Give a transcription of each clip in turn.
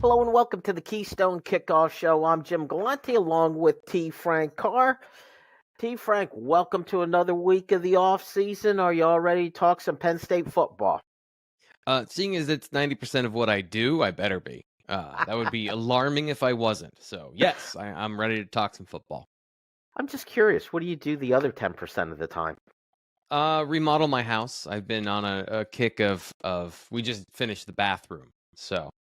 Hello and welcome to the Keystone Kickoff Show. I'm Jim Galante along with T. Frank Carr. T. Frank, welcome to another week of the off-season. Are you all ready to talk some Penn State football? Seeing as it's 90% of what I do, I better be. That would be alarming if I wasn't. So, yes, I'm ready to talk some football. I'm just curious, what do you do the other 10% of the time? Remodel my house. I've been on a kick of we just finished the bathroom. So,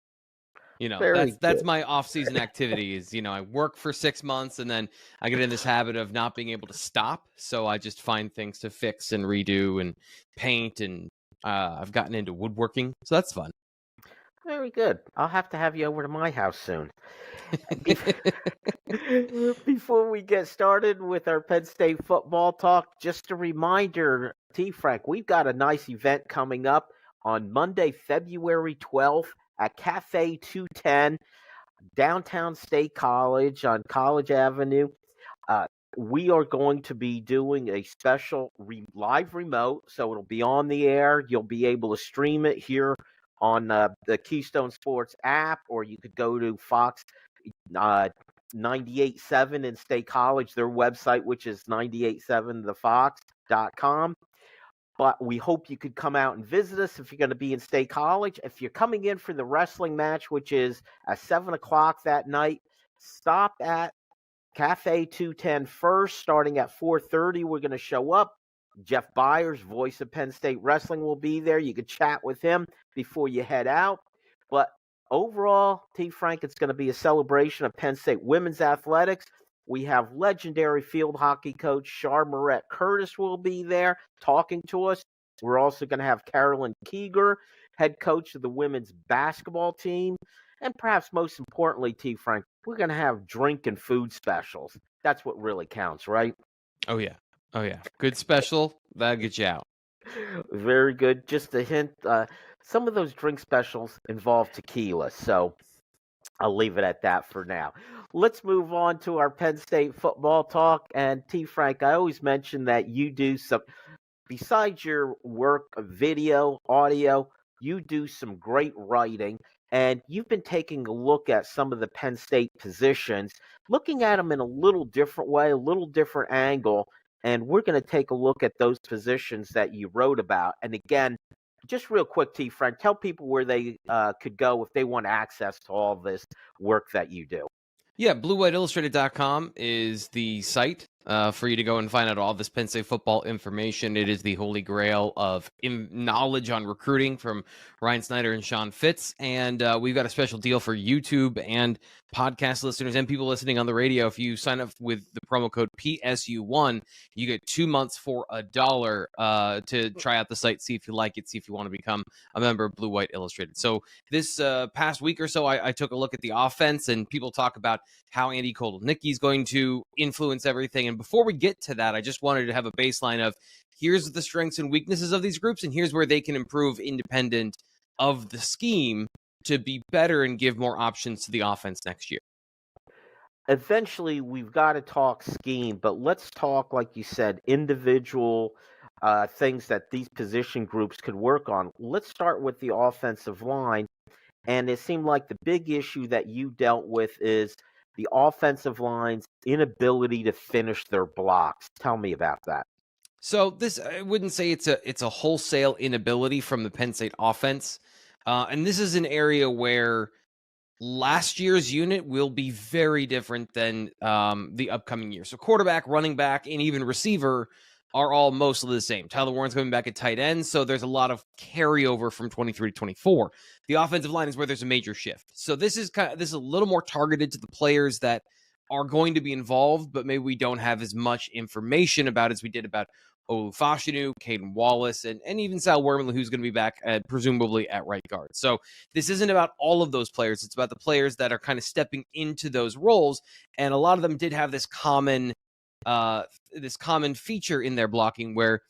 Very that's good. my off-season activity is, I work for 6 months and then I get in this habit of not being able to stop. So I just find things to fix and redo and paint, and I've gotten into woodworking. So that's fun. Very good. I'll have to have you over to my house soon. Before we get started with our Penn State football talk, just a reminder, T. Frank, we've got a nice event coming up on Monday, February 12th at Cafe 210, downtown State College on College Avenue. We are going to be doing a special live remote, so it'll be on the air. You'll be able to stream it here on the Keystone Sports app, or you could go to Fox 98.7 in State College, their website, which is 987thefox.com. But we hope you could come out and visit us if you're going to be in State College. If you're coming in for the wrestling match, which is at 7 o'clock that night, stop at Cafe 210 first. Starting at 4:30, we're going to show up. Jeff Byers, voice of Penn State Wrestling, will be there. You could chat with him before you head out. But overall, T. Frank, it's going to be a celebration of Penn State women's athletics. We have legendary field hockey coach Char Moret Curtis will be there talking to us. We're also going to have Carolyn Keeger, head coach of the women's basketball team. And perhaps most importantly, T. Frank, we're going to have drink and food specials. That's what really counts, right? Oh, yeah. Good special. That'll get you out. Very good. Just a hint, some of those drink specials involve tequila, so I'll leave it at that for now. Let's move on to our Penn State football talk. And T. Frank, I always mention that you do some, besides your work, video, audio, you do some great writing. And you've been taking a look at some of the Penn State positions, looking at them in a little different way, a little different angle. And we're going to take a look at those positions that you wrote about. And again, just real quick, T. Frank, tell people where they could go if they want access to all this work that you do. Yeah, BlueWhiteIllustrated.com is the site for you to go and find out all this Penn State football information. It is the holy grail of knowledge on recruiting from Ryan Snyder and Sean Fitz. And we've got a special deal for YouTube and podcast listeners and people listening on the radio. If you sign up with the promo code PSU1, you get 2 months for $1 to try out the site, see if you like it, see if you want to become a member of Blue White Illustrated. So this past week or so, I took a look at the offense, and people talk about how Andy Kotelnicki is going to influence everything. And before we get to that, I just wanted to have a baseline of here's the strengths and weaknesses of these groups, and here's where they can improve independent of the scheme to be better and give more options to the offense next year. Eventually, we've got to talk scheme, but let's talk, like you said, individual things that these position groups could work on. Let's start with the offensive line. And it seemed like the big issue that you dealt with is the offensive line's inability to finish their blocks. Tell me about that. So this, I wouldn't say it's a wholesale inability from the Penn State offense. And this is an area where last year's unit will be very different than the upcoming year. So quarterback, running back, and even receiver are all mostly the same. Tyler Warren's coming back at tight end, so there's a lot of carryover from 23 to 24. The offensive line is where there's a major shift. So this is a little more targeted to the players that are going to be involved, but maybe we don't have as much information about as we did about Olufashinu, Caden Wallace, and even Sal Wormley, who's going to be back presumably at right guard. So this isn't about all of those players. It's about the players that are kind of stepping into those roles, and a lot of them did have this common feature in their blocking where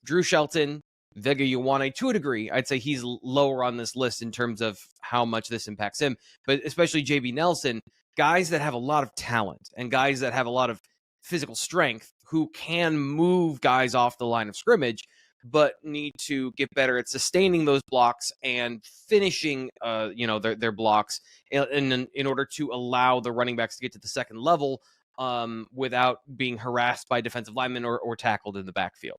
Drew Shelton, Vega Ioane, to a degree, I'd say he's lower on this list in terms of how much this impacts him, but especially JB Nelson, guys that have a lot of talent and guys that have a lot of physical strength who can move guys off the line of scrimmage, but need to get better at sustaining those blocks and finishing, their blocks in order to allow the running backs to get to the second level without being harassed by defensive linemen or tackled in the backfield.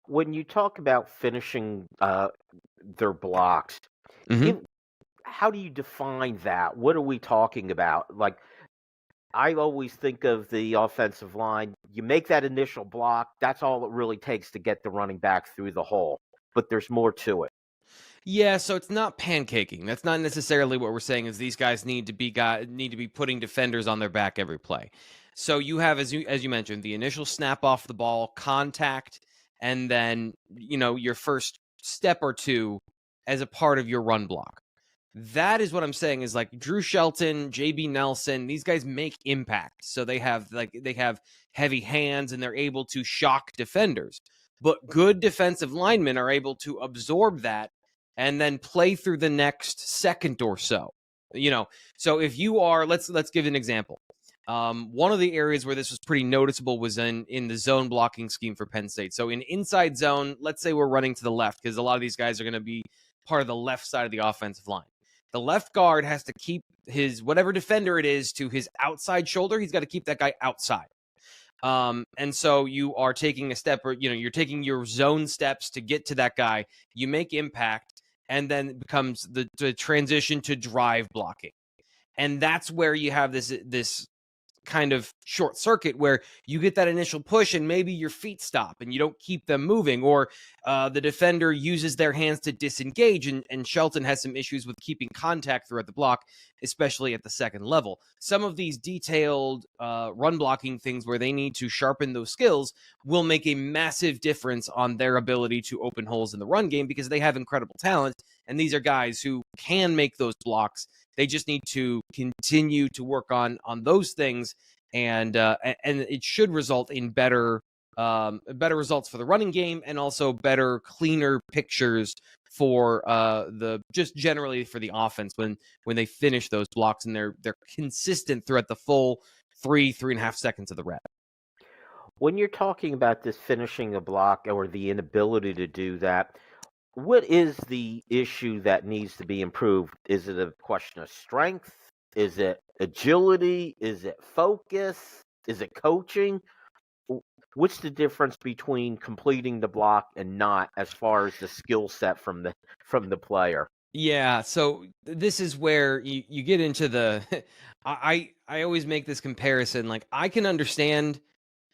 When you talk about finishing their blocks, Mm-hmm. how do you define that? What are we talking about? Like, I always think of the offensive line. You make that initial block. That's all it really takes to get the running back through the hole. But there's more to it. Yeah, so it's not pancaking. That's not necessarily what we're saying. Is these guys need to be putting defenders on their back every play. So you have, as you mentioned, the initial snap off the ball, contact, and then your first step or two as a part of your run block. That is what I'm saying. Is like Drew Shelton, JB Nelson. These guys make impact, so they have heavy hands and they're able to shock defenders. But good defensive linemen are able to absorb that and then play through the next second or so. So if you are, let's give an example. One of the areas where this was pretty noticeable was in the zone blocking scheme for Penn State. So in inside zone, let's say we're running to the left because a lot of these guys are going to be part of the left side of the offensive line. The left guard has to keep his whatever defender it is to his outside shoulder. He's got to keep that guy outside. And so you are taking a step, or you're taking your zone steps to get to that guy. You make impact, and then it becomes the transition to drive blocking, and that's where you have this kind of short circuit where you get that initial push and maybe your feet stop and you don't keep them moving, or the defender uses their hands to disengage, and Shelton has some issues with keeping contact throughout the block, especially at the second level. Some of these detailed run blocking things where they need to sharpen those skills will make a massive difference on their ability to open holes in the run game because they have incredible talent, and these are guys who can make those blocks. They just need to continue to work on those things, and it should result in better results for the running game, and also better, cleaner pictures for just generally for the offense when they finish those blocks and they're consistent throughout the full 3.5 seconds of the rep. When you're talking about this finishing a block or the inability to do that, what is the issue that needs to be improved? Is it a question of strength? Is it agility? Is it focus? Is it coaching? What's the difference between completing the block and not, as far as the skill set from the player? Yeah, so this is where you get into the I always make this comparison. Like, I can understand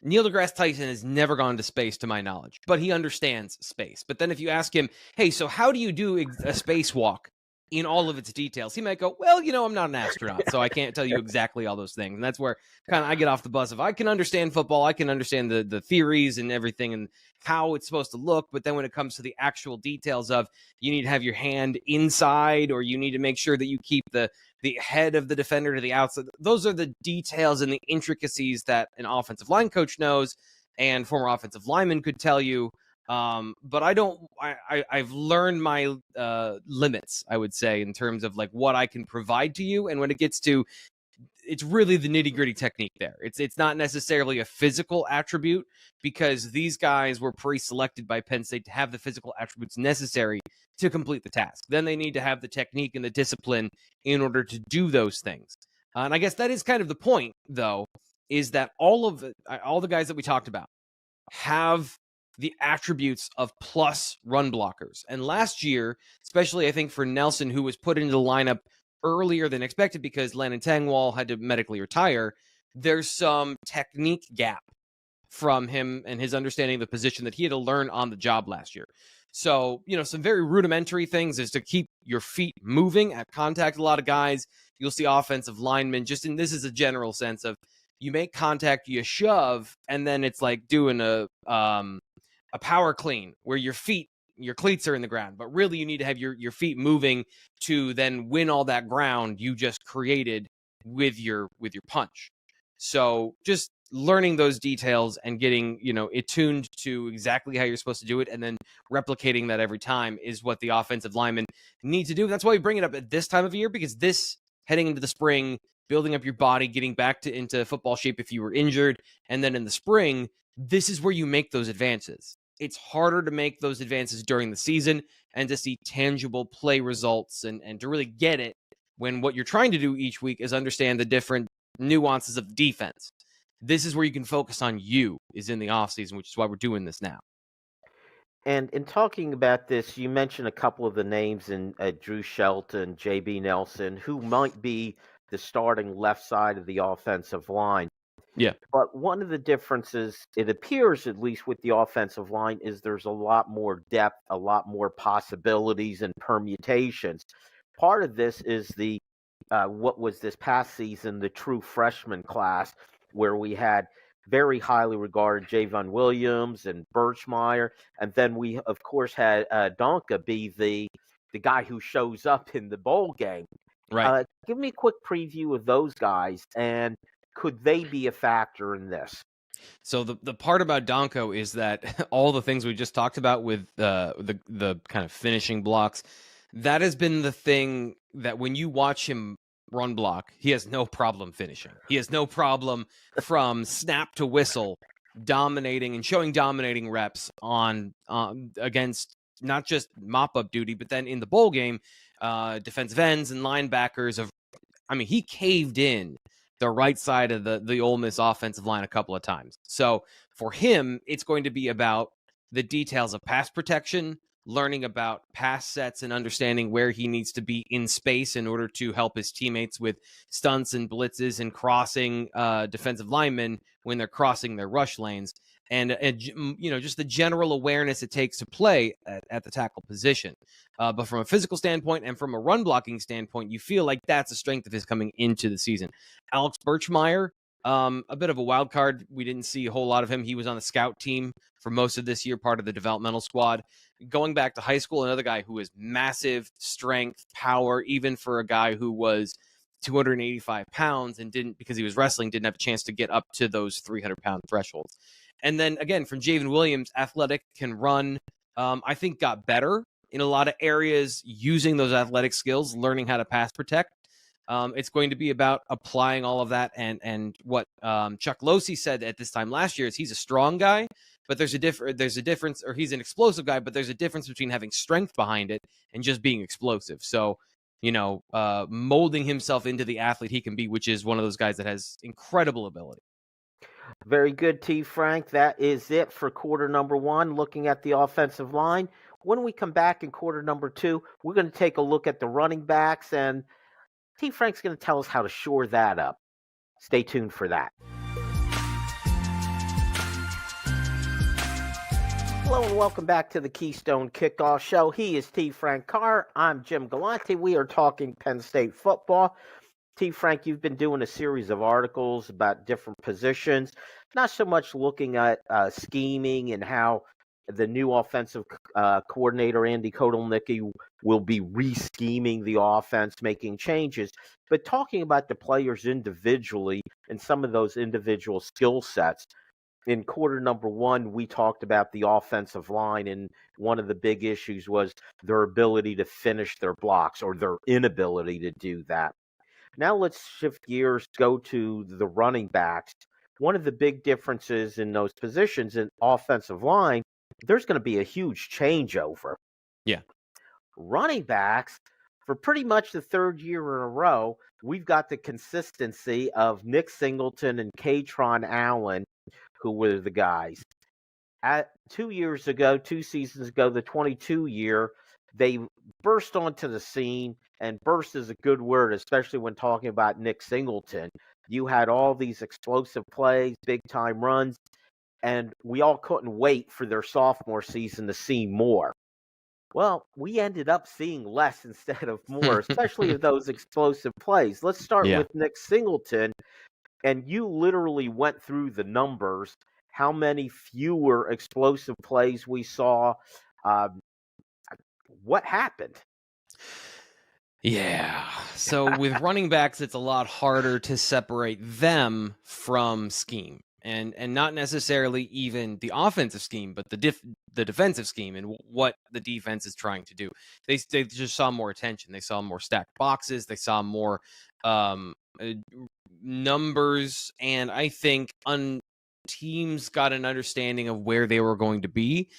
Neil deGrasse Tyson has never gone to space, to my knowledge, but he understands space. But then if you ask him, hey, so how do you do a spacewalk in all of its details? He might go, well, I'm not an astronaut, so I can't tell you exactly all those things. And that's where kind of I get off the bus. If I can understand football, I can understand the theories and everything and how it's supposed to look. But then when it comes to the actual details of you need to have your hand inside, or you need to make sure that you keep the head of the defender to the outside. Those are the details and the intricacies that an offensive line coach knows and former offensive lineman could tell you. But I've learned my limits, I would say, in terms of like what I can provide to you. And when it gets to, it's really the nitty gritty technique there. It's not necessarily a physical attribute, because these guys were pre-selected by Penn State to have the physical attributes necessary to complete the task. Then they need to have the technique and the discipline in order to do those things. And I guess that is kind of the point, though, is that all the guys that we talked about have the attributes of plus run blockers. And last year, especially I think for Nelson, who was put into the lineup earlier than expected because Landon Tangwall had to medically retire, there's some technique gap from him and his understanding of the position that he had to learn on the job last year. So, some very rudimentary things is to keep your feet moving at contact. A lot of guys, you'll see offensive linemen, this is a general sense of you make contact, you shove, and then it's like doing a power clean where your cleats are in the ground, but really you need to have your feet moving to then win all that ground you just created with your punch. So just learning those details and getting, attuned to exactly how you're supposed to do it, and then replicating that every time is what the offensive linemen need to do. That's why we bring it up at this time of year, because this, heading into the spring, building up your body, getting back into football shape if you were injured, and then in the spring, this is where you make those advances. it's harder to make those advances during the season and to see tangible play results and to really get it when what you're trying to do each week is understand the different nuances of defense. This is where you can focus on is in the offseason, which is why we're doing this now. And in talking about this, you mentioned a couple of the names in Drew Shelton, J.B. Nelson, who might be the starting left side of the offensive line. Yeah. But one of the differences, it appears at least with the offensive line, is there's a lot more depth, a lot more possibilities and permutations. Part of this is what was this past season, the true freshman class, where we had very highly regarded Javon Williams and Birchmeyer. And then we, of course, had Donka be the guy who shows up in the bowl game. Right. Give me a quick preview of those guys, and could they be a factor in this? So the part about Donko is that all the things we just talked about with the kind of finishing blocks, that has been the thing that when you watch him run block, he has no problem finishing. He has no problem from snap to whistle dominating and showing dominating reps on against not just mop-up duty, but then in the bowl game, defensive ends and linebackers. He caved in the right side of the Ole Miss offensive line a couple of times. So for him, it's going to be about the details of pass protection, learning about pass sets and understanding where he needs to be in space in order to help his teammates with stunts and blitzes and crossing defensive linemen when they're crossing their rush lanes. And just the general awareness it takes to play at the tackle position. But from a physical standpoint and from a run blocking standpoint, you feel like that's a strength of his coming into the season. Alex Birchmeyer, a bit of a wild card. We didn't see a whole lot of him. He was on the scout team for most of this year, part of the developmental squad. Going back to high school, another guy who is massive strength, power, even for a guy who was 285 pounds and because he was wrestling, didn't have a chance to get up to those 300-pound thresholds. And then again, from Javon Williams, athletic, can run, I think got better in a lot of areas using those athletic skills, learning how to pass protect. It's going to be about applying all of that. And what Chuck Losey said at this time last year is he's a strong guy, but there's a difference, or he's an explosive guy, but there's a difference between having strength behind it and just being explosive. So, molding himself into the athlete he can be, which is one of those guys that has incredible ability. Very good, T. Frank. That is it for quarter number one, looking at the offensive line. When we come back in quarter number two, we're going to take a look at the running backs, and T. Frank's going to tell us how to shore that up. Stay tuned for that. Hello and welcome back to the Keystone Kickoff Show. He is T. Frank Carr. I'm Jim Galante. We are talking Penn State football. T. Frank, you've been doing a series of articles about different positions, not so much looking at scheming and how the new offensive coordinator, Andy Kotelnicki, will be re-scheming the offense, making changes, but talking about the players individually and some of those individual skill sets. In quarter number one, we talked about the offensive line, and one of the big issues was their ability to finish their blocks or their inability to do that. Now let's shift gears, go to the running backs. One of the big differences in those positions in offensive line, there's going to be a huge changeover. Yeah. Running backs, for pretty much the third year in a row, we've got the consistency of Nick Singleton and Katron Allen, who were the guys. 2 seasons ago, the 22 year, they burst onto the scene, and burst is a good word, especially when talking about Nick Singleton. You had all these explosive plays, big-time runs, and we all couldn't wait for their sophomore season to see more. Well, we ended up seeing less instead of more, especially of those explosive plays. Let's start with Nick Singleton, and you literally went through the numbers, how many fewer explosive plays we saw. What happened? Yeah. So with running backs, it's a lot harder to separate them from scheme, and not necessarily even the offensive scheme, but the defensive scheme and what the defense is trying to do. They just saw more attention. They saw more stacked boxes. They saw more numbers, and I think teams got an understanding of where they were going to be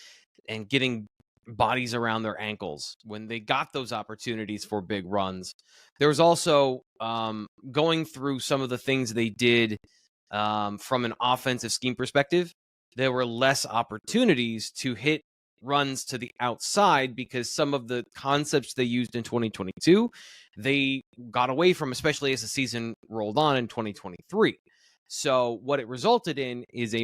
and getting bodies around their ankles when they got those opportunities for big runs. There was also going through some of the things they did from an offensive scheme perspective. There were less opportunities to hit runs to the outside because some of the concepts they used in 2022, they got away from, especially as the season rolled on in 2023. So what it resulted in is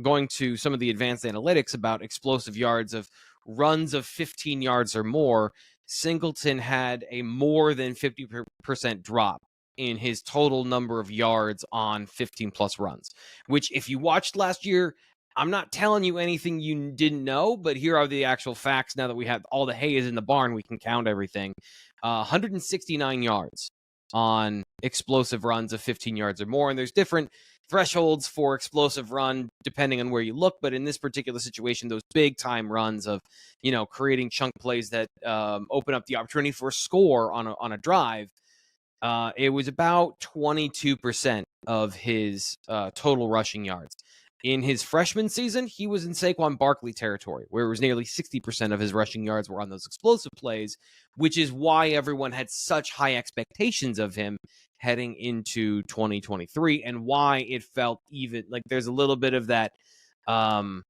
going to some of the advanced analytics about explosive yards of runs of 15 yards or more. Singleton had a more than 50% drop in his total number of yards on 15 plus runs, which if you watched last year, I'm not telling you anything you didn't know, but here are the actual facts. Now that we have all the hay is in the barn, we can count everything. 169 yards on explosive runs of 15 yards or more. And there's different thresholds for explosive run depending on where you look. But in this particular situation, those big time runs of, creating chunk plays that open up the opportunity for a score on a drive, it was about 22% of his total rushing yards. In his freshman season, he was in Saquon Barkley territory, where it was nearly 60% of his rushing yards were on those explosive plays, which is why everyone had such high expectations of him heading into 2023, and why it felt even like there's a little bit of that, I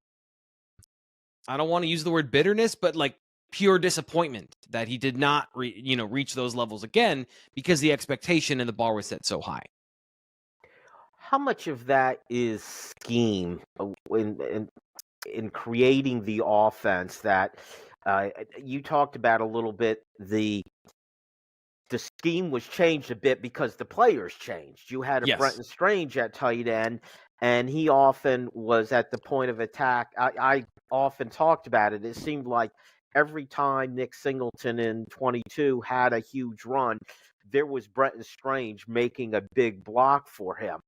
don't want to use the word bitterness, but like pure disappointment that he did not reach those levels again because the expectation and the bar was set so high. How much of that is scheme in creating the offense that you talked about a little bit? The scheme was changed a bit because the players changed. You had a Yes. Brenton Strange at tight end, and he often was at the point of attack. I often talked about it. It seemed like every time Nick Singleton in 22 had a huge run, there was Brenton Strange making a big block for him.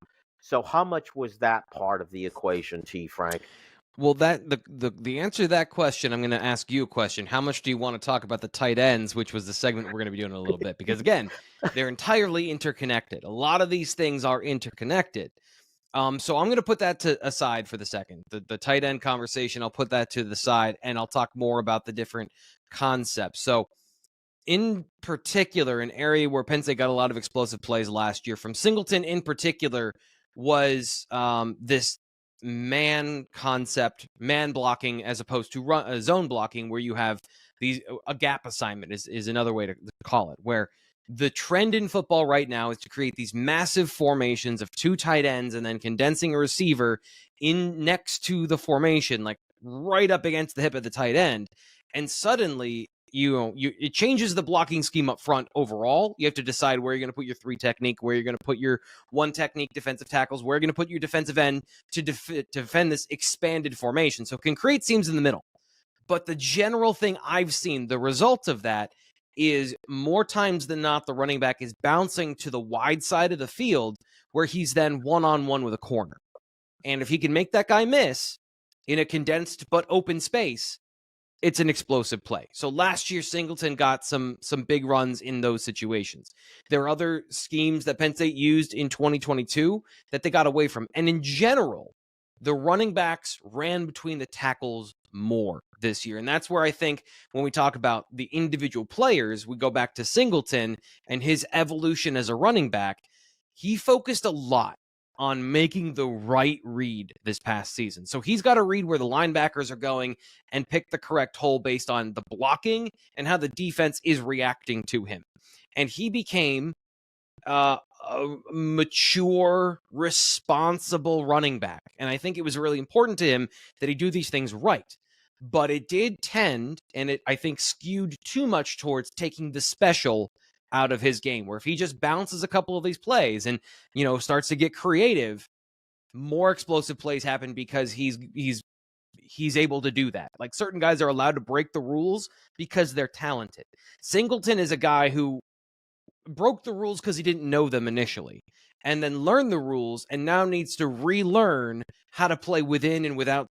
So how much was that part of the equation, T. Frank? Well, the answer to that question, I'm going to ask you a question. How much do you want to talk about the tight ends, which was the segment we're going to be doing in a little bit? Because again, they're entirely interconnected. A lot of these things are interconnected. So I'm going to put that aside for the second. The tight end conversation, I'll put that to the side, and I'll talk more about the different concepts. So in particular, an area where Penn State got a lot of explosive plays last year from Singleton in particular was this man concept, man blocking, as opposed to zone blocking, where you have a gap assignment is another way to call it, where the trend in football right now is to create these massive formations of two tight ends and then condensing a receiver in next to the formation, like right up against the hip of the tight end. And suddenly it changes the blocking scheme up front overall. You have to decide where you're going to put your three technique, where you're going to put your one technique defensive tackles, where you're going to put your defensive end to defend this expanded formation. So it can create seams in the middle. But the general thing I've seen, the result of that is more times than not, the running back is bouncing to the wide side of the field where he's then one-on-one with a corner. And if he can make that guy miss in a condensed but open space, it's an explosive play. So last year, Singleton got some big runs in those situations. There are other schemes that Penn State used in 2022 that they got away from. And in general, the running backs ran between the tackles more this year. And that's where I think when we talk about the individual players, we go back to Singleton and his evolution as a running back. He focused a lot on making the right read this past season. So he's got to read where the linebackers are going and pick the correct hole based on the blocking and how the defense is reacting to him. And he became a mature, responsible running back. And I think it was really important to him that he do these things right. But it did tend, and it, I think, skewed too much towards taking the special out of his game, where if he just bounces a couple of these plays and, starts to get creative, more explosive plays happen because he's able to do that. Like, certain guys are allowed to break the rules because they're talented. Singleton is a guy who broke the rules because he didn't know them initially, and then learned the rules and now needs to relearn how to play within and without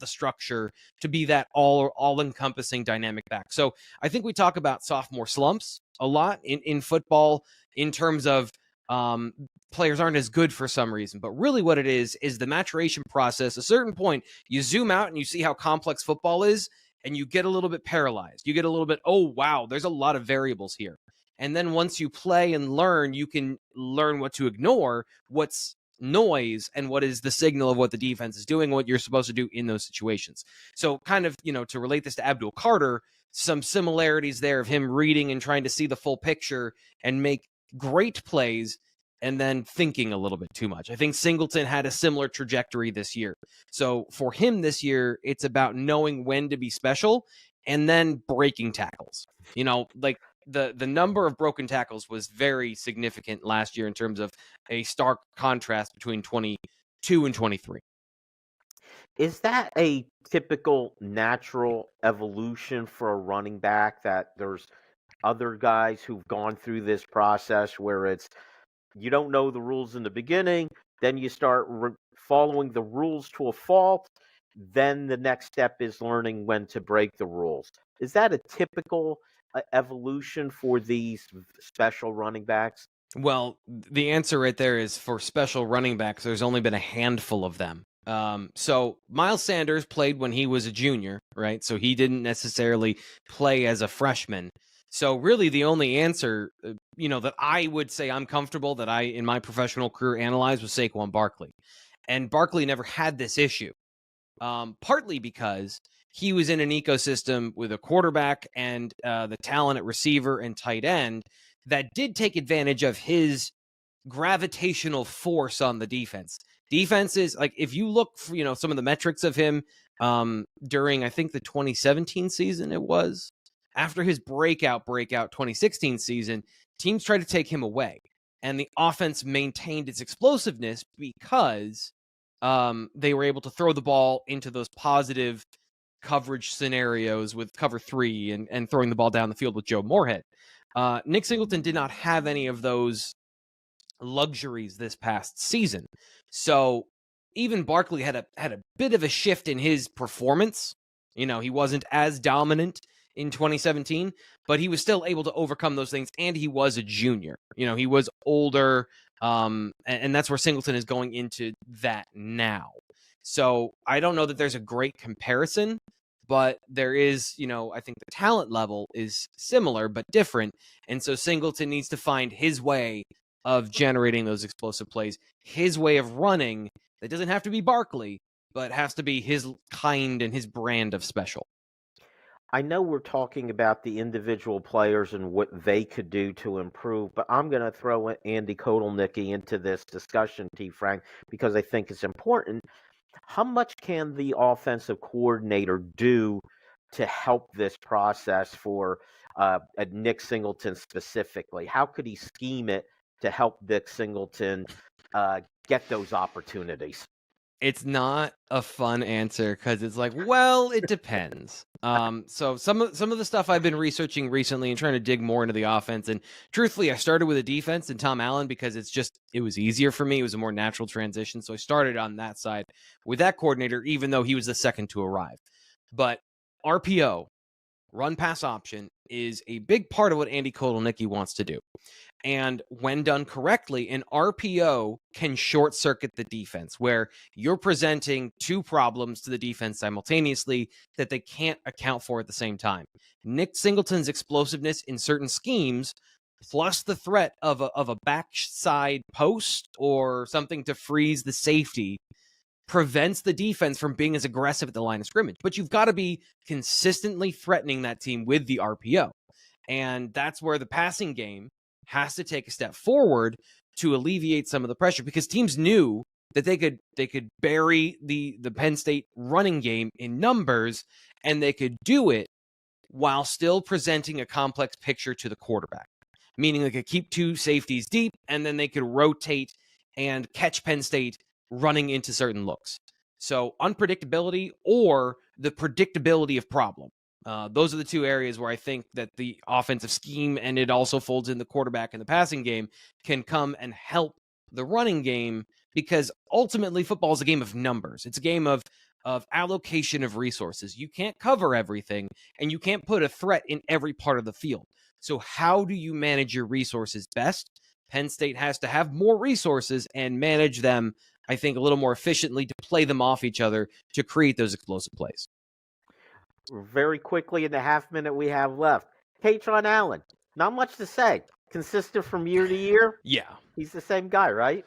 the structure to be that all-encompassing dynamic back. So I think we talk about sophomore slumps a lot in football in terms of players aren't as good for some reason. But really what it is the maturation process. A certain point, you zoom out and you see how complex football is, and you get a little bit paralyzed. You get a little bit, oh, wow, there's a lot of variables here. And then once you play and learn, you can learn what to ignore, what's noise, and what is the signal of what the defense is doing, what you're supposed to do in those situations. So kind of, to relate this to Abdul Carter, some similarities there of him reading and trying to see the full picture and make great plays and then thinking a little bit too much. I think Singleton had a similar trajectory this year. So for him this year, it's about knowing when to be special and then breaking tackles. Like the number of broken tackles was very significant last year in terms of a stark contrast between 22 and 23. Is that a typical natural evolution for a running back, that there's other guys who've gone through this process where it's you don't know the rules in the beginning, then you start following the rules to a fault, then the next step is learning when to break the rules? Is that a typical evolution for these special running backs? Well, the answer right there is for special running backs, there's only been a handful of them. So Miles Sanders played when he was a junior, right? So he didn't necessarily play as a freshman. So really the only answer, that I would say I'm comfortable that I, in my professional career, analyzed was Saquon Barkley. And Barkley never had this issue, partly because he was in an ecosystem with a quarterback and the talent at receiver and tight end that did take advantage of his gravitational force on the defense. Defenses, like if you look for, some of the metrics of him during, I think, the 2017 season, it was after his breakout 2016 season, teams tried to take him away. And the offense maintained its explosiveness because they were able to throw the ball into those positive coverage scenarios with cover 3 and throwing the ball down the field with Joe Moorhead. Nick Singleton did not have any of those luxuries this past season. So even Barkley had a bit of a shift in his performance. He wasn't as dominant in 2017, but he was still able to overcome those things, and he was a junior. He was older, and that's where Singleton is going into that now. So I don't know that there's a great comparison, but there is, I think the talent level is similar but different, and so Singleton needs to find his way of generating those explosive plays, his way of running that doesn't have to be Barkley, but has to be his kind and his brand of special. I know we're talking about the individual players and what they could do to improve, but I'm going to throw Andy Kotelnicki into this discussion, T. Frank, because I think it's important. How much can the offensive coordinator do to help this process for Nick Singleton specifically? How could he scheme it to help Nick Singleton get those opportunities? It's not a fun answer because it's like, well, it depends. So some of the stuff I've been researching recently and trying to dig more into the offense, and truthfully, I started with a defense and Tom Allen because it was easier for me. It was a more natural transition. So I started on that side with that coordinator, even though he was the second to arrive. But RPO, run pass option, is a big part of what Andy Kotelnicki wants to do. And when done correctly, an RPO can short circuit the defense, where you're presenting two problems to the defense simultaneously that they can't account for at the same time. Nick Singleton's explosiveness in certain schemes, plus the threat of a backside post or something to freeze the safety, prevents the defense from being as aggressive at the line of scrimmage. But you've got to be consistently threatening that team with the RPO. And that's where the passing game has to take a step forward to alleviate some of the pressure, because teams knew that they could bury the Penn State running game in numbers, and they could do it while still presenting a complex picture to the quarterback. Meaning they could keep two safeties deep, and then they could rotate and catch Penn State running into certain looks. So unpredictability or the predictability of problem. Those are the two areas where I think that the offensive scheme, and it also folds in the quarterback and the passing game, can come and help the running game, because ultimately football is a game of numbers. It's a game of allocation of resources. You can't cover everything, and you can't put a threat in every part of the field. So how do you manage your resources best? Penn State has to have more resources and manage them, I think, a little more efficiently to play them off each other to create those explosive plays. Very quickly in the half minute we have left. Katron Allen, not much to say. Consistent from year to year. Yeah. He's the same guy, right?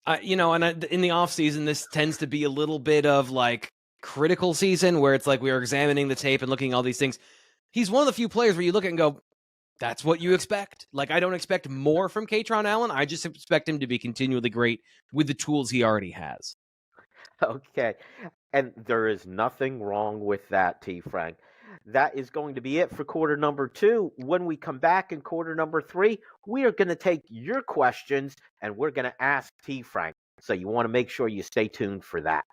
In the offseason, this tends to be a little bit of like critical season where it's like we are examining the tape and looking at all these things. He's one of the few players where you look at and go, that's what you expect. Like, I don't expect more from Katron Allen. I just expect him to be continually great with the tools he already has. Okay. And there is nothing wrong with that, T. Frank. That is going to be it for quarter number 2. When we come back in quarter number 3, we are going to take your questions and we're going to ask T. Frank. So you want to make sure you stay tuned for that.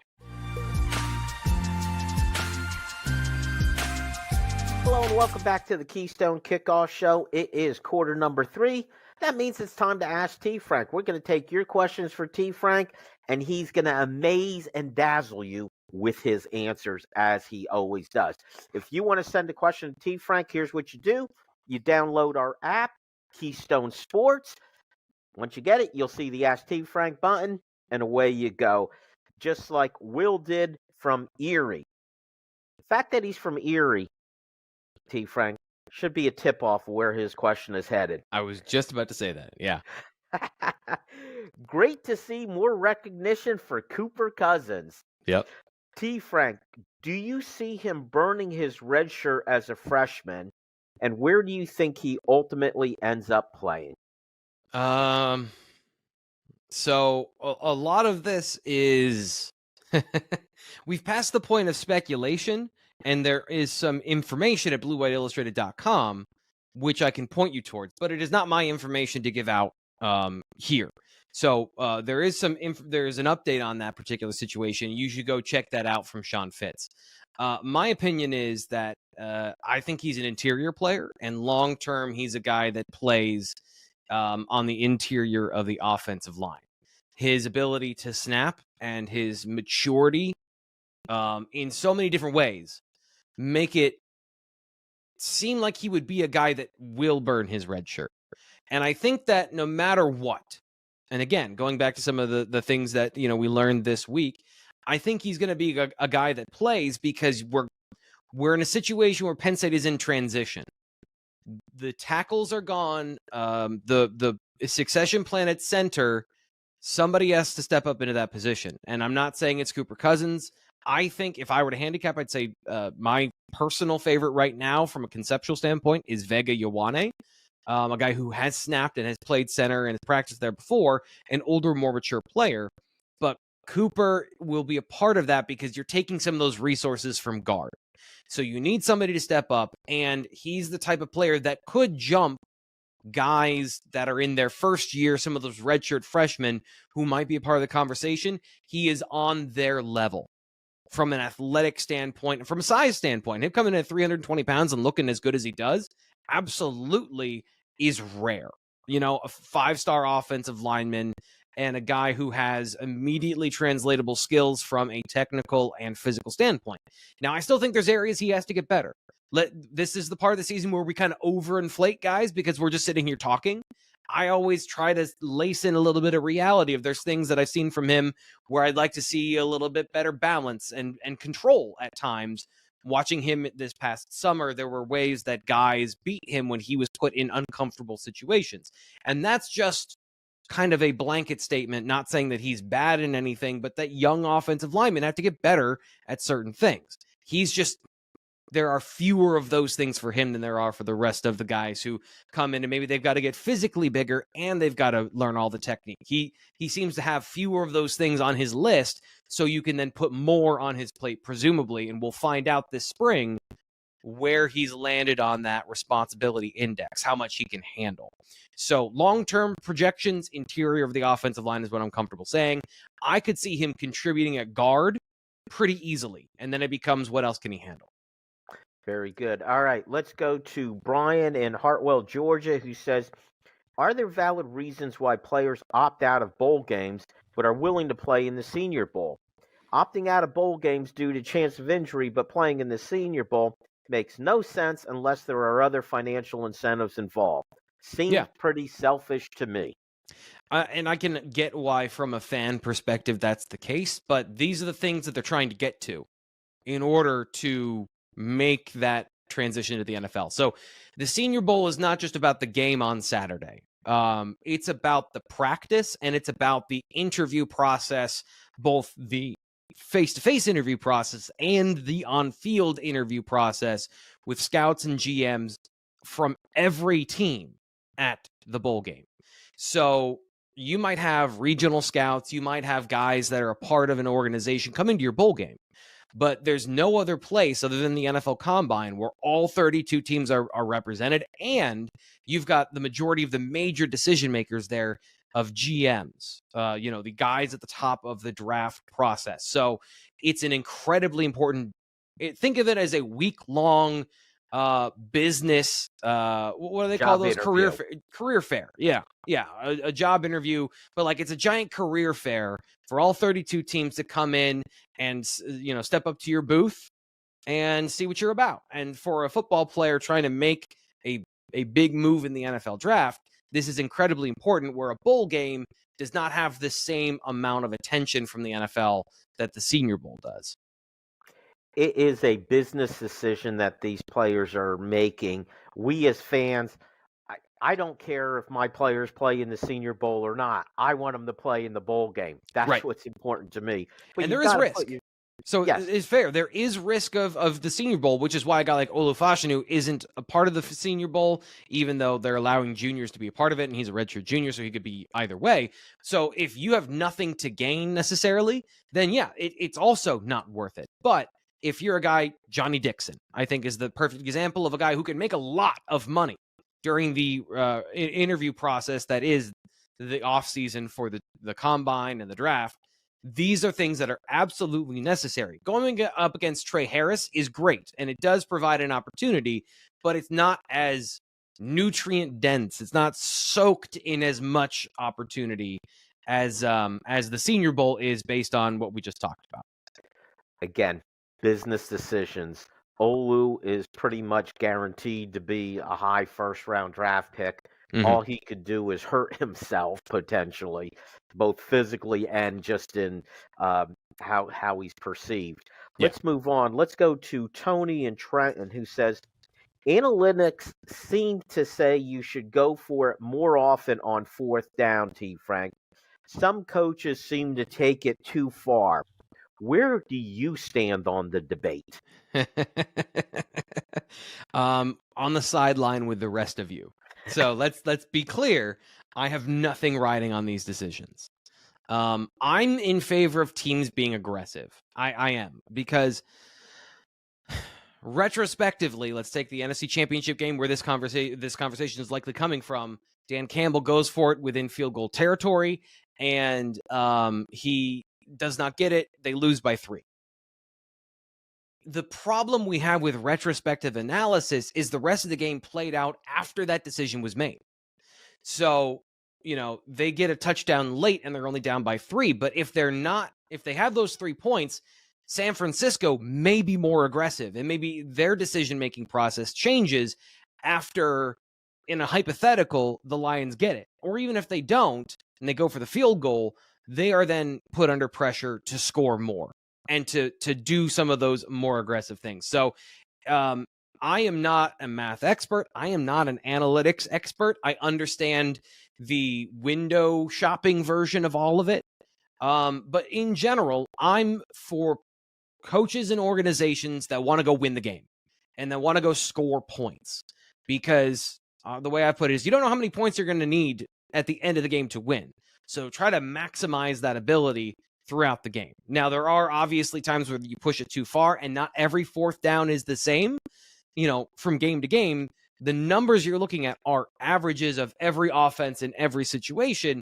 Hello and welcome back to the Keystone Kickoff Show. It is quarter number 3. That means it's time to ask T. Frank. We're going to take your questions for T. Frank, and he's going to amaze and dazzle you with his answers, as he always does. If you want to send a question to T. Frank, here's what you do. You download our app, Keystone Sports. Once you get it, you'll see the Ask T. Frank button, and away you go. Just like Will did from Erie. The fact that he's from Erie, T. Frank, should be a tip-off of where his question is headed. I was just about to say that, yeah. Great to see more recognition for Cooper Cousins. Yep. T. Frank, do you see him burning his red shirt as a freshman, and where do you think he ultimately ends up playing? So a lot of this is we've passed the point of speculation, and there is some information at BWIillustrated.com which I can point you towards, but it is not my information to give out here. So there is an update on that particular situation. You should go check that out from Sean Fitz. My opinion is that I think he's an interior player, and long term, he's a guy that plays on the interior of the offensive line. His ability to snap and his maturity in so many different ways make it seem like he would be a guy that will burn his red shirt. And I think that no matter what, and again, going back to some of the things that we learned this week, I think he's going to be a guy that plays because we're in a situation where Penn State is in transition. The tackles are gone. The succession plan at center, somebody has to step up into that position. And I'm not saying it's Cooper Cousins. I think if I were to handicap, I'd say my personal favorite right now from a conceptual standpoint is Vega Ioane, a guy who has snapped and has played center and has practiced there before, an older, more mature player. But Cooper will be a part of that because you're taking some of those resources from guard. So you need somebody to step up, and he's the type of player that could jump guys that are in their first year, some of those redshirt freshmen who might be a part of the conversation. He is on their level from an athletic standpoint and from a size standpoint. Him coming in at 320 pounds and looking as good as he does absolutely is rare. A 5-star offensive lineman and a guy who has immediately translatable skills from a technical and physical standpoint. Now, I still think there's areas he has to get better. This is the part of the season where we kind of overinflate guys because we're just sitting here talking. I always try to lace in a little bit of reality if there's things that I've seen from him where I'd like to see a little bit better balance and control at times. Watching him this past summer, there were ways that guys beat him when he was put in uncomfortable situations. And that's just kind of a blanket statement, not saying that he's bad in anything, but that young offensive linemen have to get better at certain things. There are fewer of those things for him than there are for the rest of the guys who come in and maybe they've got to get physically bigger and they've got to learn all the technique. He seems to have fewer of those things on his list, so you can then put more on his plate, presumably, and we'll find out this spring where he's landed on that responsibility index, how much he can handle. So long-term projections, interior of the offensive line is what I'm comfortable saying. I could see him contributing at guard pretty easily, and then it becomes what else can he handle? Very good. All right, let's go to Brian in Hartwell, Georgia, who says, are there valid reasons why players opt out of bowl games but are willing to play in the Senior Bowl? Opting out of bowl games due to chance of injury but playing in the Senior Bowl makes no sense unless there are other financial incentives involved. Seems pretty selfish to me. And I can get why, from a fan perspective, that's the case. But these are the things that they're trying to get to in order to make that transition to the NFL. So the Senior Bowl is not just about the game on Saturday. It's about the practice, and it's about the interview process, both the face-to-face interview process and the on-field interview process with scouts and GMs from every team at the bowl game. So you might have regional scouts, you might have guys that are a part of an organization coming to your bowl game, but there's no other place other than the NFL Combine where all 32 teams are represented, and you've got the majority of the major decision makers there of GMs, the guys at the top of the draft process. So it's an incredibly important, think of it as a week-long business, what do they call those? Career fair. Yeah. A job interview, but like it's a giant career fair for all 32 teams to come in and, step up to your booth and see what you're about. And for a football player trying to make a big move in the NFL draft, this is incredibly important, where a bowl game does not have the same amount of attention from the NFL that the Senior Bowl does. It is a business decision that these players are making. We as fans, I don't care if my players play in the Senior Bowl or not. I want them to play in the bowl game. That's right. What's important to me. But and there is risk. So yes. It's fair. There is risk of the Senior Bowl, which is why a guy like Olufashinu isn't a part of the Senior Bowl, even though they're allowing juniors to be a part of it, and he's a redshirt junior, so he could be either way. So if you have nothing to gain necessarily, then yeah, it's also not worth it. But if you're a guy, Johnny Dixon, I think is the perfect example of a guy who can make a lot of money during the interview process that is the offseason for the combine and the draft. These are things that are absolutely necessary. Going up against Trey Harris is great, and it does provide an opportunity, but it's not as nutrient dense. It's not soaked in as much opportunity as the Senior Bowl is, based on what we just talked about. Again, business decisions. Olu is pretty much guaranteed to be a high first-round draft pick. Mm-hmm. All he could do is hurt himself, potentially, both physically and just in how he's perceived. Yeah. Let's move on. Let's go to Tony in Trenton, who says, analytics seem to say you should go for it more often on fourth down, T. Frank. Some coaches seem to take it too far. Where do you stand on the debate? On the sideline with the rest of you. So let's be clear. I have nothing riding on these decisions. I'm in favor of teams being aggressive. I am, because retrospectively, let's take the NFC Championship game where this conversation is likely coming from. Dan Campbell goes for it within field goal territory, and he does not get it. They lose by 3. The problem we have with retrospective analysis is the rest of the game played out after that decision was made. So, they get a touchdown late and they're only down by 3. But if they have those 3 points, San Francisco may be more aggressive, and maybe their decision-making process changes after, in a hypothetical, the Lions get it. Or even if they don't and they go for the field goal, they are then put under pressure to score more and to do some of those more aggressive things. So I am not a math expert. I am not an analytics expert. I understand the window shopping version of all of it. But in general, I'm for coaches and organizations that want to go win the game and that want to go score points, because the way I put it is, you don't know how many points you're going to need at the end of the game to win. So try to maximize that ability throughout the game. Now, there are obviously times where you push it too far, and not every fourth down is the same. From game to game, the numbers you're looking at are averages of every offense in every situation.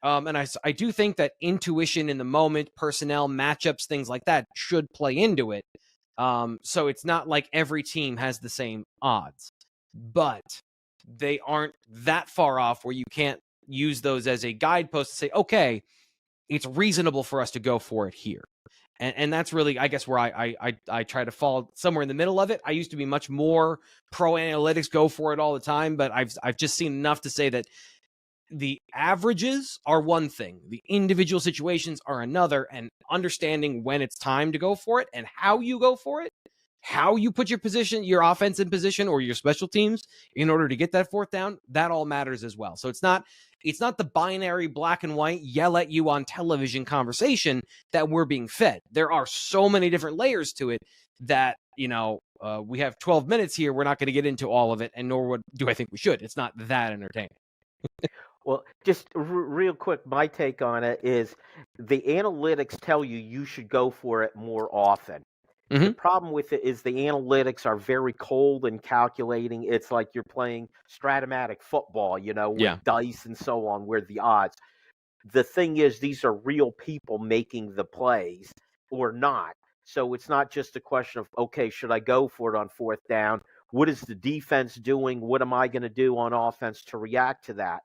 And I do think that intuition in the moment, personnel, matchups, things like that should play into it. So it's not like every team has the same odds, but they aren't that far off where you can't use those as a guidepost to say, okay, it's reasonable for us to go for it here. And that's really, I guess, where I try to fall somewhere in the middle of it. I used to be much more pro analytics, go for it all the time, but I've just seen enough to say that the averages are one thing, the individual situations are another, and understanding when it's time to go for it and how you go for it, how you put your offense in position or your special teams in order to get that fourth down, that all matters as well. So it's not the binary black and white yell at you on television conversation that we're being fed. There are so many different layers to it that, we have 12 minutes here. We're not going to get into all of it, and nor do I think we should. It's not that entertaining. Well, just real quick, my take on it is the analytics tell you should go for it more often. Mm-hmm. The problem with it is the analytics are very cold and calculating. It's like you're playing Stratomatic football, with dice and so on, where the odds. The thing is, these are real people making the plays or not. So it's not just a question of, okay, should I go for it on fourth down? What is the defense doing? What am I going to do on offense to react to that?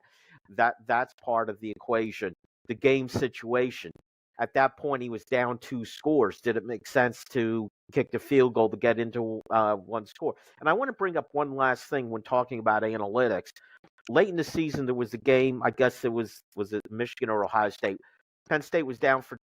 That's part of the equation. The game situation. At that point, he was down 2 scores. Did it make sense to kick the field goal to get into 1 score? And I want to bring up one last thing when talking about analytics. Late in the season, there was a game. I guess it was it Michigan or Ohio State? Penn State was down for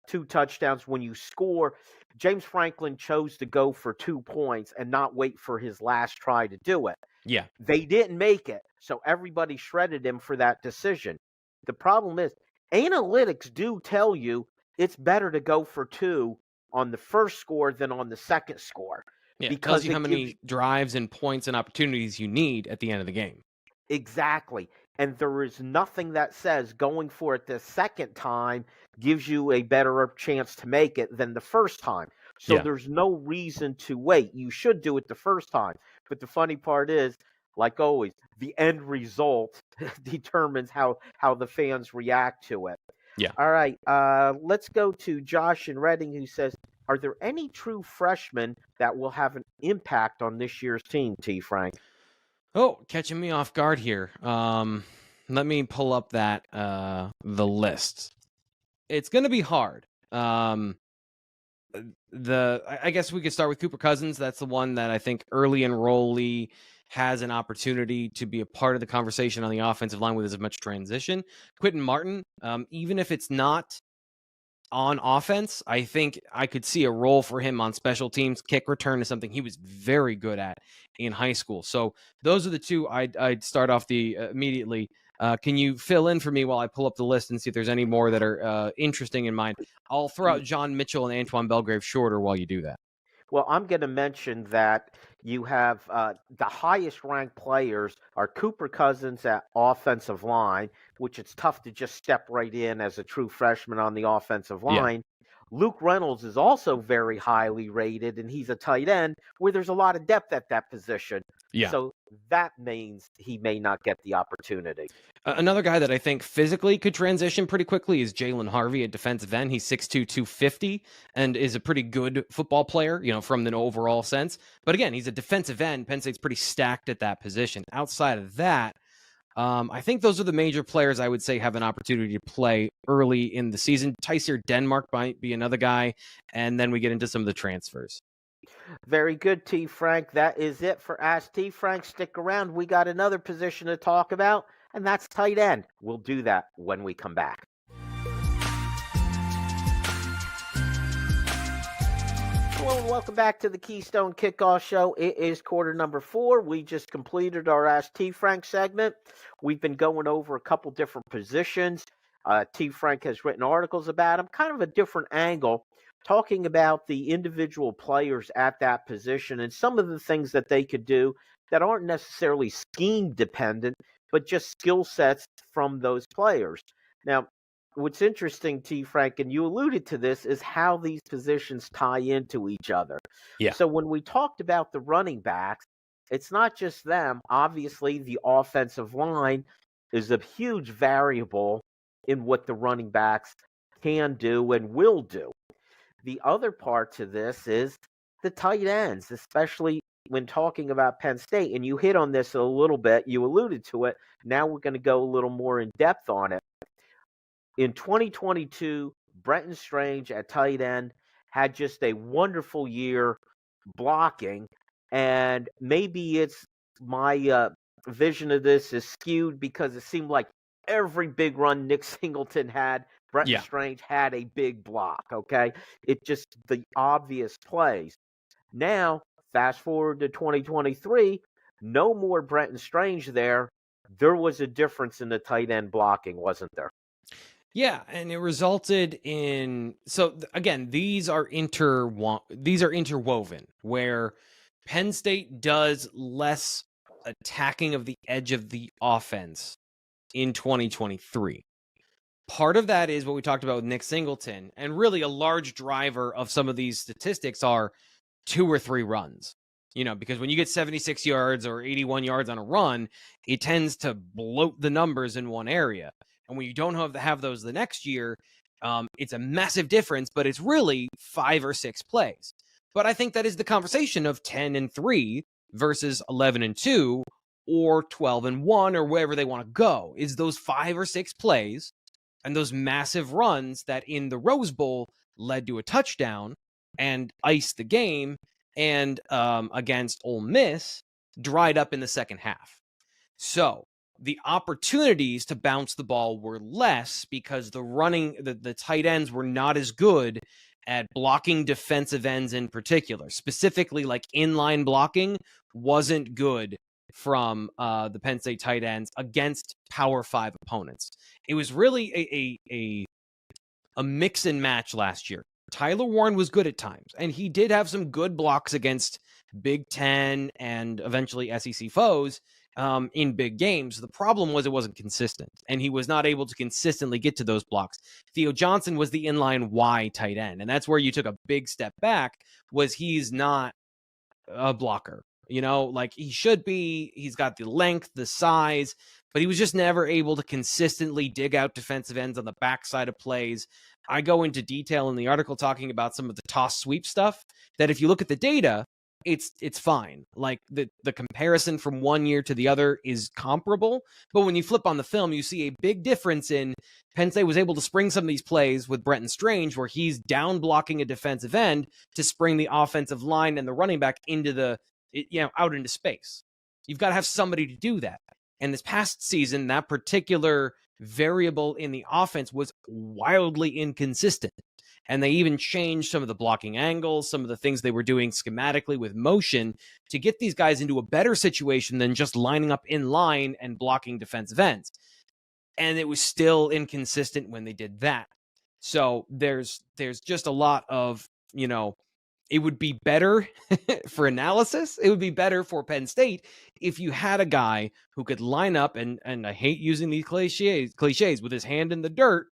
2 touchdowns. When you score, James Franklin chose to go for 2 points and not wait for his last try to do it. Yeah. They didn't make it, so everybody shredded him for that decision. The problem is, analytics do tell you it's better to go for 2 on the first score than on the second score. Yeah, because it tells you how many drives and points and opportunities you need at the end of the game. Exactly. And there is nothing that says going for it the second time gives you a better chance to make it than the first time. So there's no reason to wait. You should do it the first time. But the funny part is, like always, the end result determines how the fans react to it. Yeah. All right. Let's go to Josh in Reading, who says, are there any true freshmen that will have an impact on this year's team, T. Frank? Oh, catching me off guard here. Let me pull up the list. It's going to be hard. I guess we could start with Cooper Cousins. That's the one that I think early enrollee has an opportunity to be a part of the conversation on the offensive line with as much transition. Quentin Martin, even if it's not on offense, I think I could see a role for him on special teams. Kick return is something he was very good at in high school. So those are the two I'd start off immediately. Can you fill in for me while I pull up the list and see if there's any more that are interesting in mind? I'll throw out John Mitchell and Antoine Belgrave shorter while you do that. Well, I'm going to mention that you have the highest ranked players are Cooper Cousins at offensive line, which it's tough to just step right in as a true freshman on the offensive line. Yeah. Luke Reynolds is also very highly rated, and he's a tight end where there's a lot of depth at that position. Yeah. So that means he may not get the opportunity. Another guy that I think physically could transition pretty quickly is Jalen Harvey at defensive end. He's 6'2", 250, and is a pretty good football player, from the overall sense. But again, he's a defensive end. Penn State's pretty stacked at that position. Outside of that, I think those are the major players I would say have an opportunity to play early in the season. Tysier Denmark might be another guy, and then we get into some of the transfers. Very good, T. Frank. That is it for Ask T. Frank. Stick around. We got another position to talk about, and that's tight end. We'll do that when we come back. Hello and welcome back to the Keystone Kickoff Show. It is quarter number 4. We just completed our Ask T. Frank segment. We've been going over a couple different positions. T. Frank has written articles about them, kind of a different angle, talking about the individual players at that position and some of the things that they could do that aren't necessarily scheme dependent, but just skill sets from those players. Now, what's interesting, T. Frank, and you alluded to this, is how these positions tie into each other. Yeah. So when we talked about the running backs, it's not just them. Obviously, the offensive line is a huge variable in what the running backs can do and will do. The other part to this is the tight ends, especially when talking about Penn State. And you hit on this a little bit. You alluded to it. Now we're going to go a little more in depth on it. In 2022, Brenton Strange at tight end had just a wonderful year blocking. And maybe it's my vision of this is skewed because it seemed like every big run Nick Singleton had, Bretton Yeah. Strange had a big block, okay? It just the obvious plays. Now, fast forward to 2023, no more Bretton Strange there. There was a difference in the tight end blocking, wasn't there? Yeah, and it resulted in again, these are interwoven where Penn State does less attacking of the edge of the offense in 2023. Part of that is what we talked about with Nick Singleton, and really a large driver of some of these statistics are 2 or 3 runs. Because when you get 76 yards or 81 yards on a run, it tends to bloat the numbers in one area. And when you don't have those the next year, it's a massive difference, but it's really 5 or 6 plays. But I think that is the conversation of 10-3 versus 11-2 or 12-1 or wherever they want to go, is those 5 or 6 plays and those massive runs that in the Rose Bowl led to a touchdown and iced the game, and against Ole Miss dried up in the second half. So the opportunities to bounce the ball were less because the tight ends were not as good at blocking defensive ends in particular. Specifically, like inline blocking wasn't good from the Penn State tight ends against Power 5 opponents. It was really a mix and match last year. Tyler Warren was good at times, and he did have some good blocks against Big Ten and eventually SEC foes in big games. The problem was it wasn't consistent, and he was not able to consistently get to those blocks. Theo Johnson was the inline Y tight end, and that's where you took a big step back, was he's not a blocker. Like he should be. He's got the length, the size, but he was just never able to consistently dig out defensive ends on the backside of plays. I go into detail in the article talking about some of the toss sweep stuff that if you look at the data, it's fine. Like the comparison from one year to the other is comparable, but when you flip on the film, you see a big difference in Penn State was able to spring some of these plays with Bretton Strange where he's down blocking a defensive end to spring the offensive line and the running back out into space. You've got to have somebody to do that. And this past season, that particular variable in the offense was wildly inconsistent. And they even changed some of the blocking angles, some of the things they were doing schematically with motion to get these guys into a better situation than just lining up in line and blocking defensive ends. And it was still inconsistent when they did that. So there's just a lot of, it would be better for analysis. It would be better for Penn State if you had a guy who could line up, and I hate using these cliches, with his hand in the dirt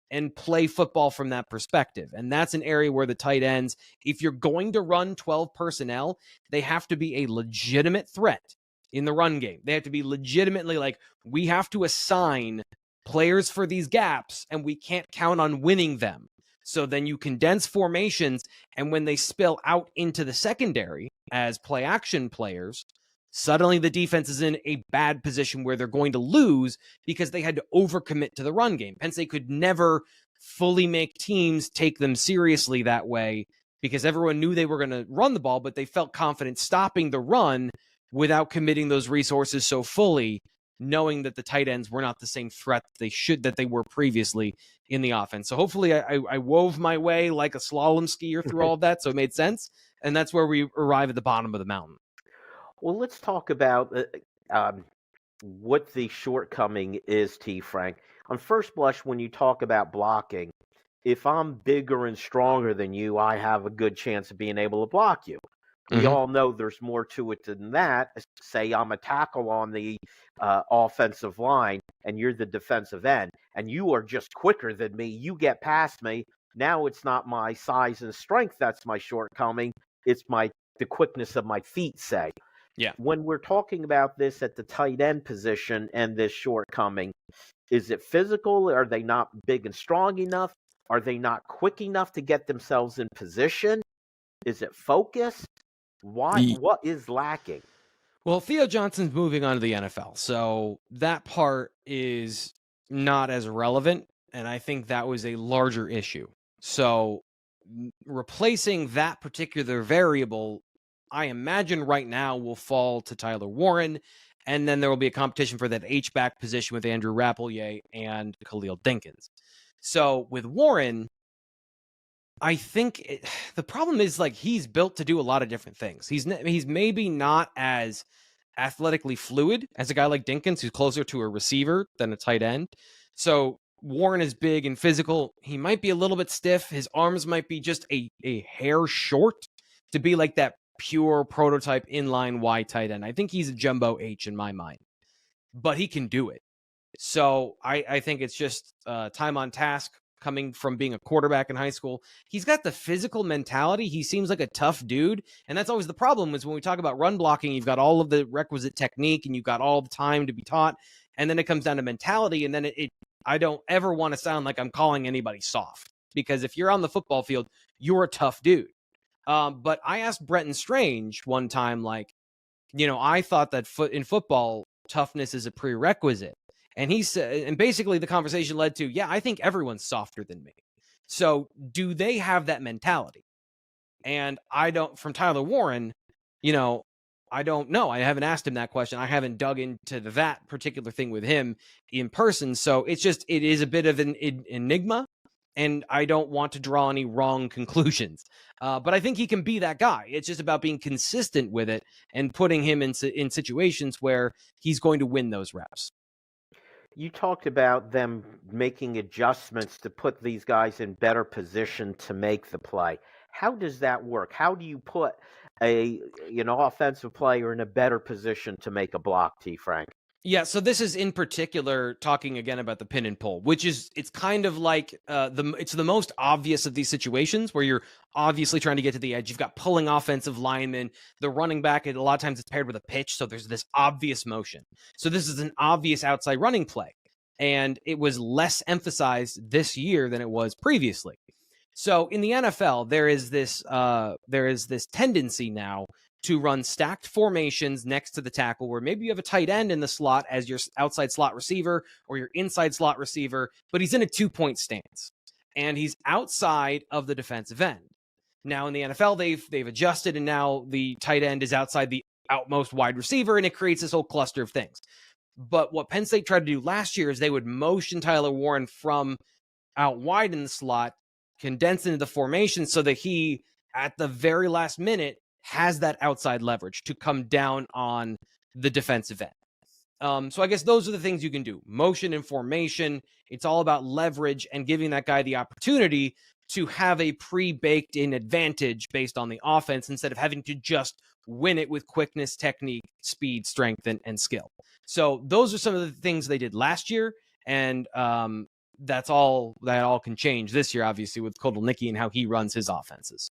and play football from that perspective. And that's an area where the tight ends, if you're going to run 12 personnel, they have to be a legitimate threat in the run game. They have to be legitimately like, we have to assign players for these gaps and we can't count on winning them. So then you condense formations, and when they spill out into the secondary as play action players, suddenly the defense is in a bad position where they're going to lose because they had to overcommit to the run game. Penn State could never fully make teams take them seriously that way because everyone knew they were going to run the ball, but they felt confident stopping the run without committing those resources so fully, knowing that the tight ends were not the same threat that they were previously in the offense. So hopefully I wove my way like a slalom skier through all of that, so it made sense. And that's where we arrive at the bottom of the mountain. Well, let's talk about what the shortcoming is, T. Frank. On first blush, when you talk about blocking, if I'm bigger and stronger than you, I have a good chance of being able to block you. We all know there's more to it than that. Say I'm a tackle on the offensive line and you're the defensive end and you are just quicker than me. You get past me. Now it's not my size and strength that's my shortcoming. It's the quickness of my feet, say. Yeah. When we're talking about this at the tight end position and this shortcoming, is it physical? Are they not big and strong enough? Are they not quick enough to get themselves in position? Is it focus? Why? What is lacking? Well, Theo Johnson's moving on to the NFL, so that part is not as relevant, and I think that was a larger issue. So replacing that particular variable, I imagine right now will fall to Tyler Warren, And then there will be a competition for that H-back position with Andrew Rappelier and Khalil Dinkins. So with Warren, I think the problem is like he's built to do a lot of different things. He's maybe not as athletically fluid as a guy like Dinkins, who's closer to a receiver than a tight end. So Warren is big and physical. He might be a little bit stiff. His arms might be just a hair short to be like that pure prototype inline wide tight end. I think he's a jumbo H in my mind, but he can do it. So I think it's just time on task coming from being a quarterback in high school. He's got the physical mentality. He seems like a tough dude. And that's always the problem is when we talk about run blocking, you've got all of the requisite technique and you've got all the time to be taught. And then it comes down to mentality. And then I don't ever want to sound like I'm calling anybody soft, because if you're on the football field, you're a tough dude. But I asked Brenton Strange one time, like, I thought that in football, toughness is a prerequisite. And he said, and basically the conversation led to, yeah, I think everyone's softer than me. So do they have that mentality? And from Tyler Warren, I don't know. I haven't asked him that question. I haven't dug into that particular thing with him in person. So it is a bit of an enigma, and I don't want to draw any wrong conclusions. But I think he can be that guy. It's just about being consistent with it and putting him in situations where he's going to win those reps. You talked about them making adjustments to put these guys in better position to make the play. How does that work? How do you put a offensive player in a better position to make a block, T. Frank? Yeah, so this is in particular talking again about the pin and pull, which is it's kind of like it's the most obvious of these situations where you're obviously trying to get to the edge. You've got pulling offensive linemen, the running back, and a lot of times it's paired with a pitch, so there's this obvious motion. So this is an obvious outside running play, and it was less emphasized this year than it was previously. So in the NFL, there is this tendency now to run stacked formations next to the tackle, where maybe you have a tight end in the slot as your outside slot receiver or your inside slot receiver, but he's in a 2-point stance and he's outside of the defensive end. Now in the NFL, they've adjusted, and now the tight end is outside the outmost wide receiver, and it creates this whole cluster of things. But what Penn State tried to do last year is they would motion Tyler Warren from out wide in the slot, condense into the formation so that he, at the very last minute, has that outside leverage to come down on the defensive end. So I guess those are the things you can do. Motion and formation. It's all about leverage and giving that guy the opportunity to have a pre-baked in advantage based on the offense instead of having to just win it with quickness, technique, speed, strength, and skill. So those are some of the things they did last year. And that all can change this year, obviously, with Kotelnicki and how he runs his offenses.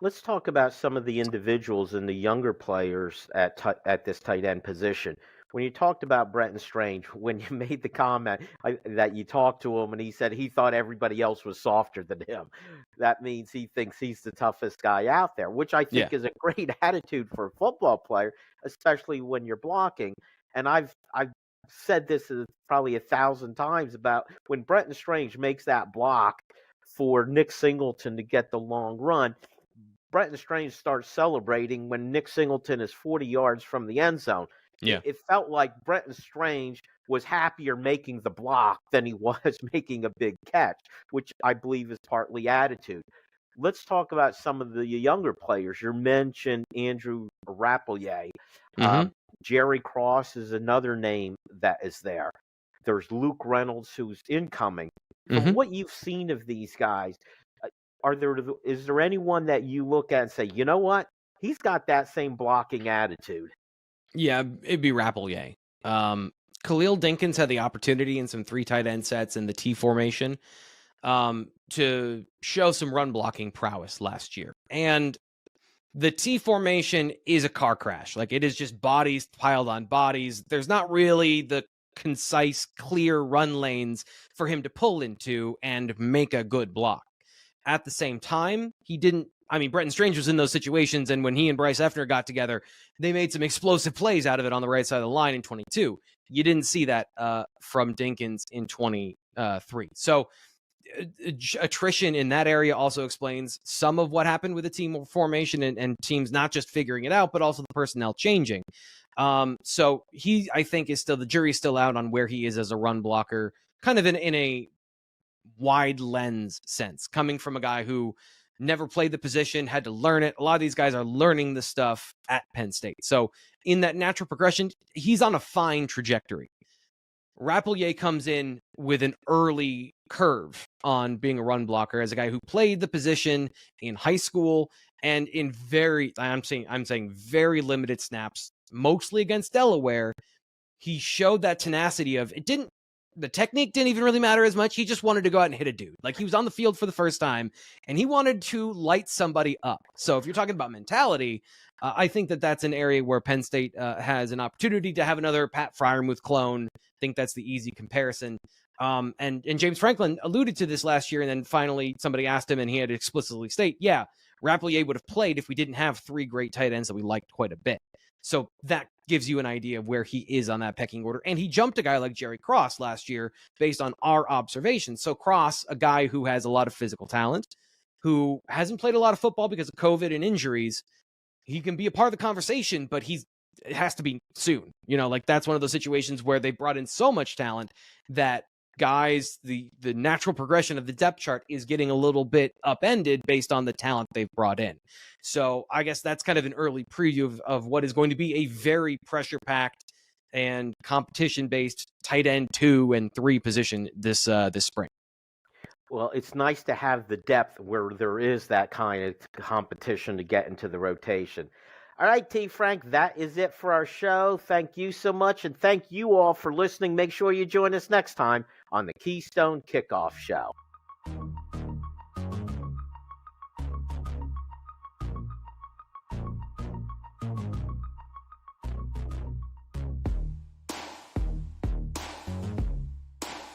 Let's talk about some of the individuals and the younger players at this tight end position. When you talked about Brenton Strange, when you made the comment that you talked to him and he said he thought everybody else was softer than him, that means he thinks he's the toughest guy out there, which I think is a great attitude for a football player, especially when you're blocking. And I've said this probably 1,000 times about when Brenton Strange makes that block for Nick Singleton to get the long run. Brenton Strange starts celebrating when Nick Singleton is 40 yards from the end zone. Yeah. It felt like Brenton Strange was happier making the block than he was making a big catch, which I believe is partly attitude. Let's talk about some of the younger players. You mentioned Andrew Rappelier. Mm-hmm. Jerry Cross is another name that is there. There's Luke Reynolds, who's incoming. From what you've seen of these guys, is there anyone that you look at and say, you know what? He's got that same blocking attitude. Yeah, it'd be Rappelier. Khalil Dinkins had the opportunity in some 3 tight end sets in the T formation to show some run blocking prowess last year. And the T formation is a car crash. Like, it is just bodies piled on bodies. There's not really the concise, clear run lanes for him to pull into and make a good block. At the same time, Brenton Strange was in those situations, and when he and Bryce Effner got together, they made some explosive plays out of it on the right side of the line in 22. You didn't see that from Dinkins in 23. So attrition in that area also explains some of what happened with the team formation and teams not just figuring it out, but also the personnel changing. So he, I think, is still, the jury's still out on where he is as a run blocker, kind of in a wide lens sense, coming from a guy who never played the position, had to learn it. A lot of these guys are learning the stuff at Penn State. So in that natural progression, he's on a fine trajectory. Rappleyea comes in with an early curve on being a run blocker as a guy who played the position in high school and in I'm saying very limited snaps, mostly against Delaware. He showed that tenacity of the technique didn't even really matter as much. He just wanted to go out and hit a dude. Like, he was on the field for the first time and he wanted to light somebody up. So if you're talking about mentality, I think that's an area where Penn State has an opportunity to have another Pat Fryermuth clone. I think that's the easy comparison. And James Franklin alluded to this last year, and then finally somebody asked him and he had to explicitly state, yeah, Rappleyea would have played if we didn't have 3 great tight ends that we liked quite a bit. So that gives you an idea of where he is on that pecking order. And he jumped a guy like Jerry Cross last year based on our observations. So Cross, a guy who has a lot of physical talent, who hasn't played a lot of football because of COVID and injuries, he can be a part of the conversation, but it has to be soon. Like, that's one of those situations where they brought in so much talent that guys, the natural progression of the depth chart is getting a little bit upended based on the talent they've brought in. So I guess that's kind of an early preview of what is going to be a very pressure-packed and competition-based tight end 2 and 3 position this spring. Well, it's nice to have the depth where there is that kind of competition to get into the rotation. All right, T. Frank, that is it for our show. Thank you so much, and thank you all for listening. Make sure you join us next time on the Keystone Kickoff Show.